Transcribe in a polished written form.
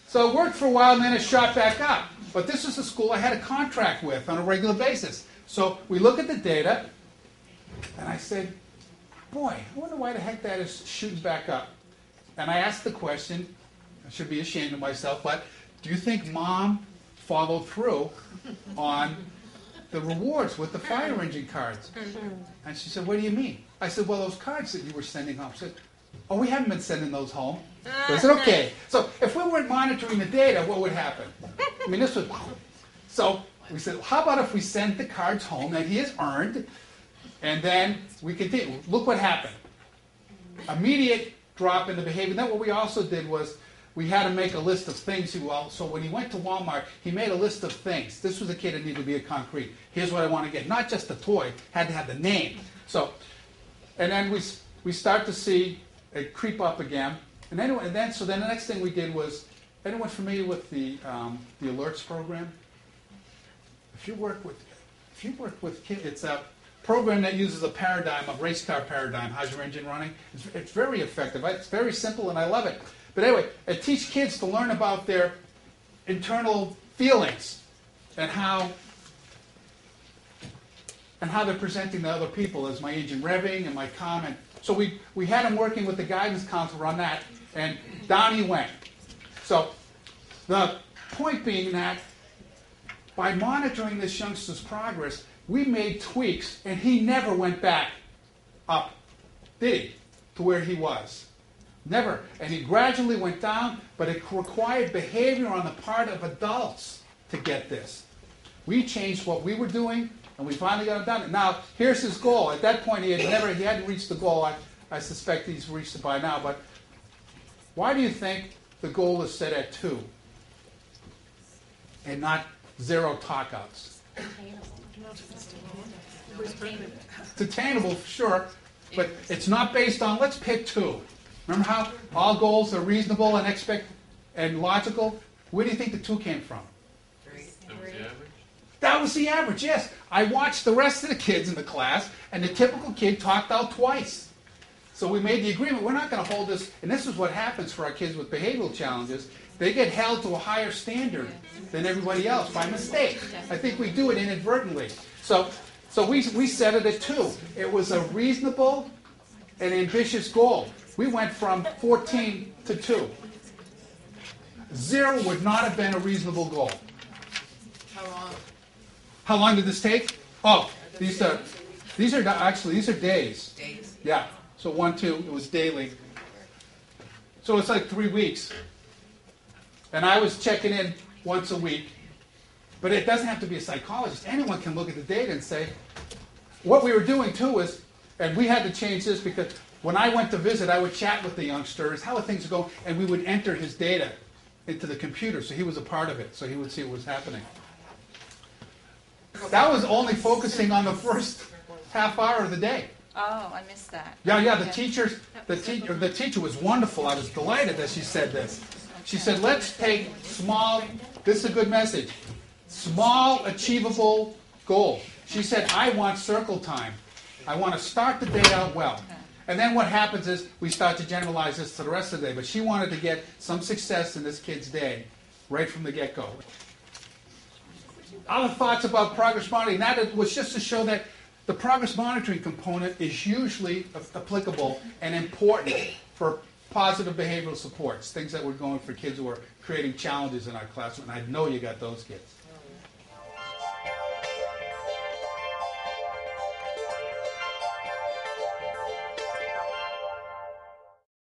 So it worked for a while, and then it shot back up. But this is a school I had a contract with on a regular basis. So we look at the data, and I said, boy, I wonder why the heck that is shooting back up. And I asked the question, I should be ashamed of myself, but do you think Mom followed through on the rewards with the fire engine cards? And she said, what do you mean? I said, well, those cards that you were sending home. She said, oh, we haven't been sending those home. I said, okay. So if we weren't monitoring the data, what would happen? I mean, this was... So we said, how about if we send the cards home that he has earned, and then we continue. Look what happened. Immediate drop in the behavior. Then what we also did was we had to make a list of things. So when he went to Walmart, he made a list of things. This was a kid that needed to be a concrete. Here's what I want to get. Not just the toy, had to have the name. So, and then we start to see it creep up again. So then the next thing we did was, anyone familiar with the alerts program? If you work with kids, it's a program that uses a paradigm, a race car paradigm. How's your engine running? It's very effective. It's very simple, and I love it. But anyway, it teaches kids to learn about their internal feelings and how they're presenting to other people. Is my engine revving? Am I calm? And so we had him working with the guidance counselor on that, and down he went. So the point being that by monitoring this youngster's progress, we made tweaks, and he never went back up, did he, to where he was? Never. And he gradually went down, but it required behavior on the part of adults to get this. We changed what we were doing, and we finally got it done. Now, here's his goal. At that point, he hadn't reached the goal. I suspect he's reached it by now, but why do you think the goal is set at 2 and not 0 talkouts? It's attainable, sure, but it's not based on, let's pick 2. Remember how all goals are reasonable and logical? Where do you think the 2 came from? 3. That was the average? That was the average, yes. I watched the rest of the kids in the class, and the typical kid talked out twice. So we made the agreement, we're not going to hold this, and this is what happens for our kids with behavioral challenges. They get held to a higher standard than everybody else by mistake. I think we do it inadvertently. So we set it at 2. It was a reasonable and ambitious goal. We went from 14 to 2. 0 would not have been a reasonable goal. How long? How long did this take? Oh, these are days. Days. Yeah. So 1, 2, it was daily. So it's like 3 weeks. And I was checking in once a week. But it doesn't have to be a psychologist. Anyone can look at the data and say, what we were doing too is, and we had to change this because when I went to visit, I would chat with the youngsters, how are things going, and we would enter his data into the computer, so he was a part of it, so he would see what was happening. That was only focusing on the first half hour of the day. Oh, I missed that. Yeah, the teacher was wonderful. I was delighted that she said this. She said, let's take small, this is a good message, small achievable goal. She said, I want circle time. I want to start the day out well. And then what happens is we start to generalize this to the rest of the day. But she wanted to get some success in this kid's day right from the get-go. Other thoughts about progress monitoring. That was just to show that the progress monitoring component is hugely applicable and important for positive behavioral supports, things that we're going for kids who are creating challenges in our classroom. And I know you got those kids.